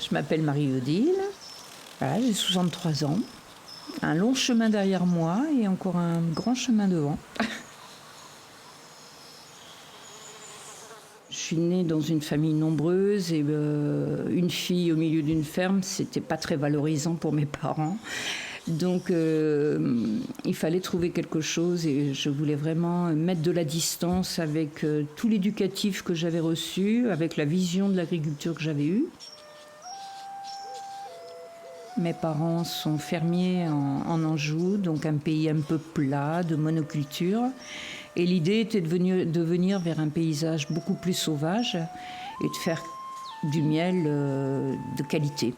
Je m'appelle Marie-Odile, voilà, j'ai 63 ans, un long chemin derrière moi et encore un grand chemin devant. Je suis née dans une famille nombreuse et une fille au milieu d'une ferme, c'était pas très valorisant pour mes parents. Donc il fallait trouver quelque chose et je voulais vraiment mettre de la distance avec tout l'éducatif que j'avais reçu, avec la vision de l'agriculture que j'avais eue. Mes parents sont fermiers en Anjou, donc un pays un peu plat, de monoculture. Et l'idée était de venir vers un paysage beaucoup plus sauvage et de faire du miel de qualité.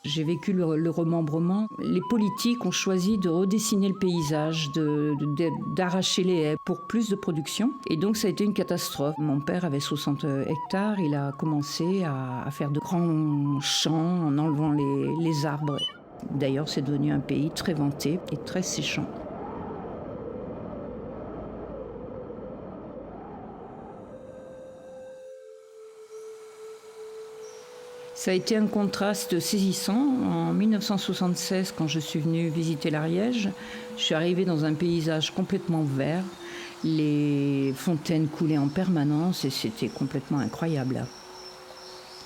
J'ai vécu le remembrement. Les politiques ont choisi de redessiner le paysage, d'arracher les haies pour plus de production. Et donc ça a été une catastrophe. Mon père avait 60 hectares, il a commencé à faire de grands champs en enlevant les arbres. D'ailleurs, c'est devenu un pays très vanté et très séchant. Ça a été un contraste saisissant. En 1976, quand je suis venue visiter l'Ariège, je suis arrivée dans un paysage complètement vert. Les fontaines coulaient en permanence et c'était complètement incroyable.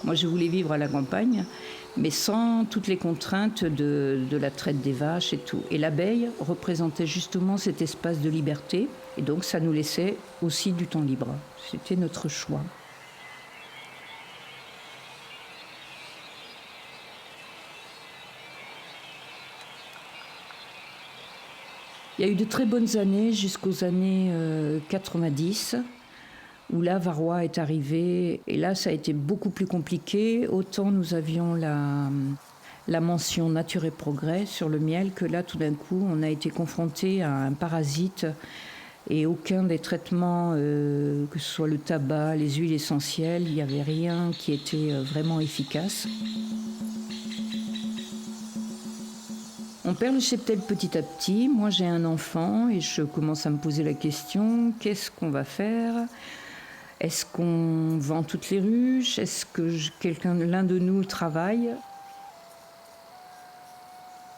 Moi, je voulais vivre à la campagne, mais sans toutes les contraintes de la traite des vaches et tout. Et l'abeille représentait justement cet espace de liberté. Et donc, ça nous laissait aussi du temps libre. C'était notre choix. Il y a eu de très bonnes années jusqu'aux années 90, où là, Varroa est arrivé. Et là, ça a été beaucoup plus compliqué. Autant nous avions la mention Nature et Progrès sur le miel, que là, tout d'un coup, on a été confronté à un parasite. Et aucun des traitements, que ce soit le tabac, les huiles essentielles, il n'y avait rien qui était vraiment efficace. On perd le cheptel petit à petit. Moi, j'ai un enfant et je commence à me poser la question, qu'est-ce qu'on va faire ? Est-ce qu'on vend toutes les ruches ? Est-ce que l'un de nous travaille ?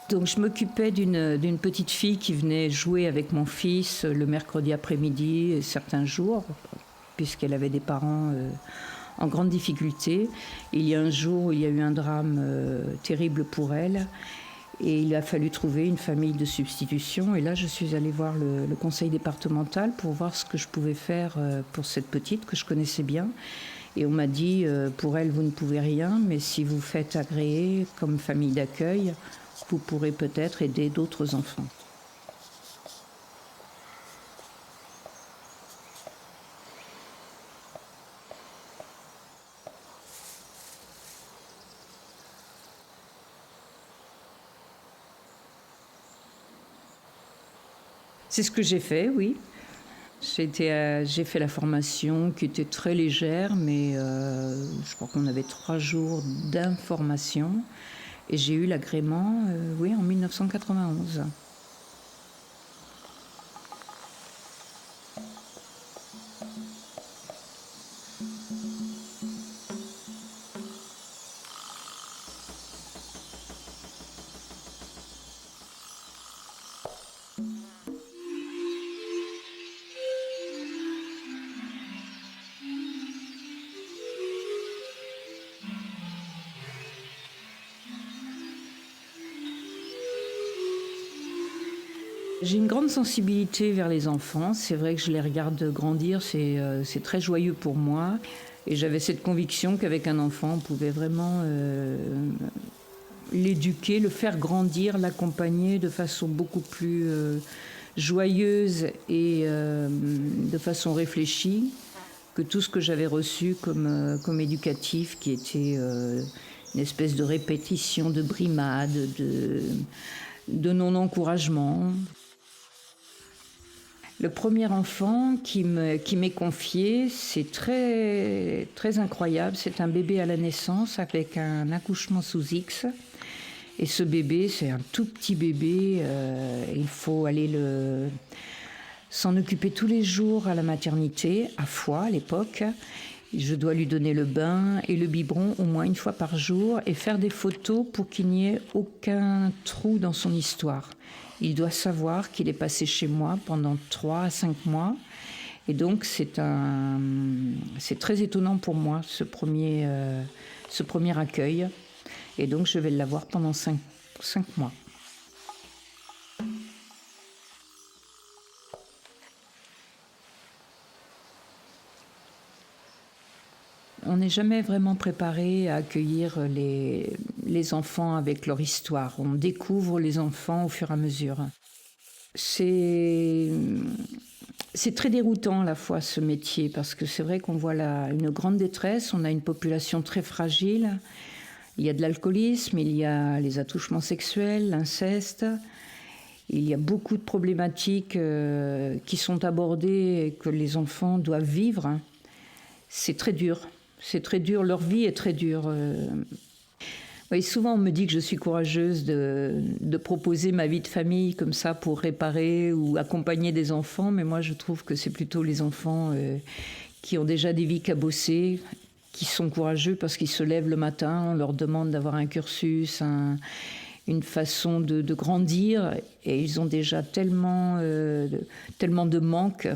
Donc, je m'occupais d'une petite fille qui venait jouer avec mon fils le mercredi après-midi et certains jours, puisqu'elle avait des parents en grande difficulté. Et il y a un jour où il y a eu un drame terrible pour elle. Et il a fallu trouver une famille de substitution. Et là, je suis allée voir le conseil départemental pour voir ce que je pouvais faire pour cette petite que je connaissais bien. Et on m'a dit, pour elle, vous ne pouvez rien, mais si vous faites agréer comme famille d'accueil, vous pourrez peut-être aider d'autres enfants. C'est ce que j'ai fait, oui. J'ai fait la formation qui était très légère, mais je crois qu'on avait 3 jours d'information. Et j'ai eu l'agrément, oui, en 1991. J'ai une grande sensibilité vers les enfants. C'est vrai que je les regarde grandir, c'est très joyeux pour moi. Et j'avais cette conviction qu'avec un enfant, on pouvait vraiment l'éduquer, le faire grandir, l'accompagner de façon beaucoup plus joyeuse et de façon réfléchie que tout ce que j'avais reçu comme éducatif, qui était une espèce de répétition, de brimade, de non-encouragement. Le premier enfant qui m'est confié, c'est très, très incroyable. C'est un bébé à la naissance avec un accouchement sous X. Et ce bébé, c'est un tout petit bébé. Il faut aller s'en occuper tous les jours à la maternité, à Foix à l'époque. Je dois lui donner le bain et le biberon au moins une fois par jour et faire des photos pour qu'il n'y ait aucun trou dans son histoire. Il doit savoir qu'il est passé chez moi pendant 3 à 5 mois. Et donc, c'est très étonnant pour moi, ce premier accueil. Et donc, je vais l'avoir pendant 5 mois. On n'est jamais vraiment préparé à accueillir les enfants avec leur histoire. On découvre les enfants au fur et à mesure. C'est très déroutant à la fois ce métier parce que c'est vrai qu'on voit une grande détresse, on a une population très fragile. Il y a de l'alcoolisme, il y a les attouchements sexuels, l'inceste. Il y a beaucoup de problématiques qui sont abordées et que les enfants doivent vivre. C'est très dur. C'est très dur, leur vie est très dure. Oui, souvent on me dit que je suis courageuse de proposer ma vie de famille comme ça pour réparer ou accompagner des enfants, mais moi je trouve que c'est plutôt les enfants qui ont déjà des vies cabossées, qui sont courageux parce qu'ils se lèvent le matin, on leur demande d'avoir un cursus, une façon de grandir, et ils ont déjà tellement de manques.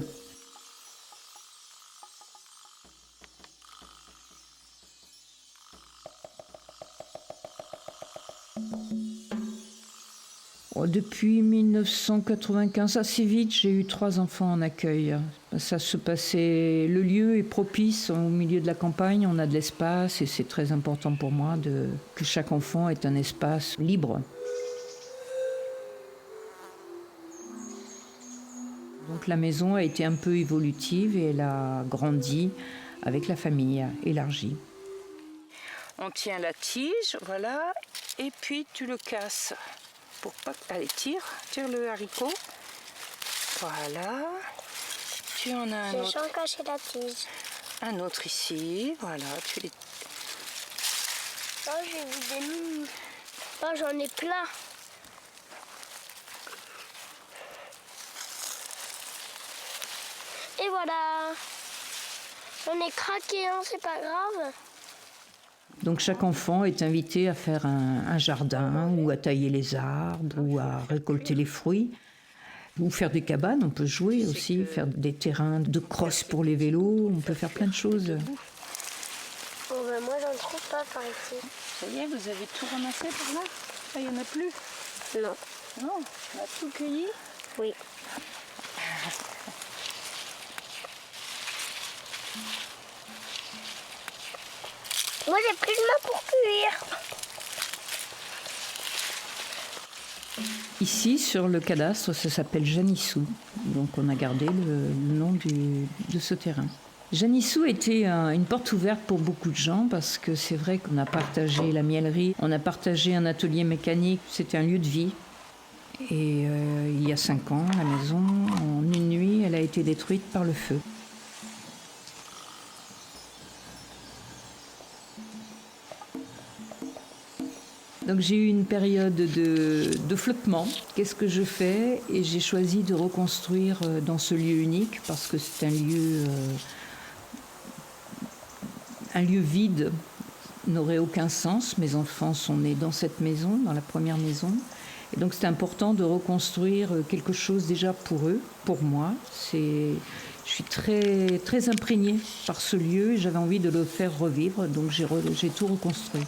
Depuis 1995, assez vite, j'ai eu 3 enfants en accueil. Ça se passait, le lieu est propice au milieu de la campagne, on a de l'espace et c'est très important pour moi que chaque enfant ait un espace libre. Donc la maison a été un peu évolutive et elle a grandi avec la famille élargie. On tient la tige, voilà, et puis tu le casses. Pour pas... Allez, tire le haricot. Voilà. Tu en as un autre. Sans cacher la tige. Un autre ici, voilà. Tu les... Oh, j'ai vu des mini. Oh, j'en ai plein. Et voilà. J'en ai craqué un, c'est pas grave. Donc chaque enfant est invité à faire un jardin ou à tailler les arbres ou à récolter les fruits ou faire des cabanes. On peut jouer aussi, faire des terrains de crosse pour les vélos. On peut faire plein de choses. Bon, ben moi j'en trouve pas par ici. Ça y est, vous avez tout ramassé par là? Il n'y en a plus? Non. Non, on a tout cueilli? Oui. Moi j'ai plus de main pour cuire. Ici, sur le cadastre, ça s'appelle Janissou. Donc on a gardé le nom de ce terrain. Janissou était une porte ouverte pour beaucoup de gens parce que c'est vrai qu'on a partagé la miellerie, on a partagé un atelier mécanique, c'était un lieu de vie. Et il y a 5 ans, la maison, en une nuit, elle a été détruite par le feu. Donc j'ai eu une période de flottement. Qu'est-ce que je fais? Et j'ai choisi de reconstruire dans ce lieu unique parce que c'est un lieu vide, n'aurait aucun sens. Mes enfants sont nés dans cette maison, dans la première maison. Et donc c'est important de reconstruire quelque chose déjà pour eux, pour moi. Je suis très, très imprégnée par ce lieu et j'avais envie de le faire revivre, donc j'ai tout reconstruit.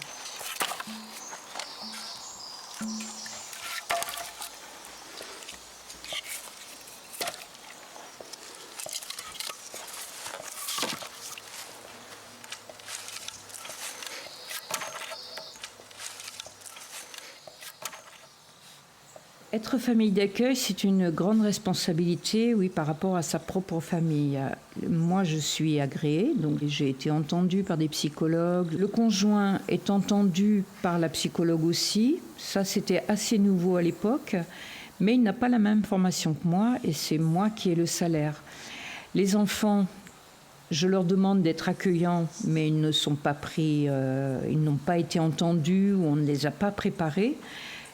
Être famille d'accueil, c'est une grande responsabilité, oui, par rapport à sa propre famille. Moi, je suis agréée, donc j'ai été entendue par des psychologues. Le conjoint est entendu par la psychologue aussi. Ça, c'était assez nouveau à l'époque, mais il n'a pas la même formation que moi et c'est moi qui ai le salaire. Les enfants, je leur demande d'être accueillants, mais ils ne sont pas pris, ils n'ont pas été entendus ou on ne les a pas préparés.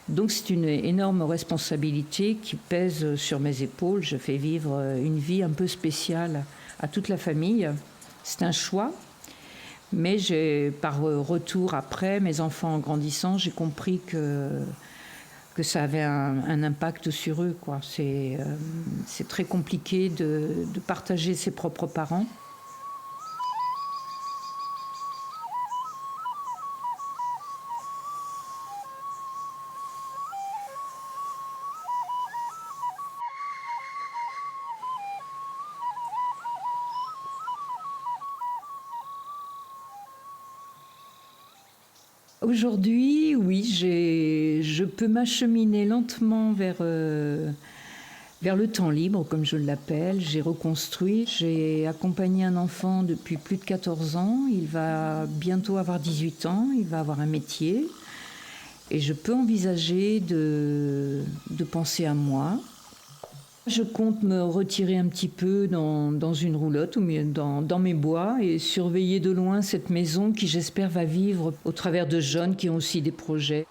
Donc c'est une énorme responsabilité qui pèse sur mes épaules. Je fais vivre une vie un peu spéciale à toute la famille. C'est un choix, mais par retour après, mes enfants en grandissant, j'ai compris que ça avait un impact sur eux, quoi. C'est très compliqué de partager ses propres parents. Aujourd'hui, oui, je peux m'acheminer lentement vers le temps libre, comme je l'appelle. J'ai reconstruit, j'ai accompagné un enfant depuis plus de 14 ans. Il va bientôt avoir 18 ans, il va avoir un métier. Et je peux envisager de penser à moi. Je compte me retirer un petit peu dans une roulotte ou dans mes bois et surveiller de loin cette maison qui, j'espère, va vivre au travers de jeunes qui ont aussi des projets.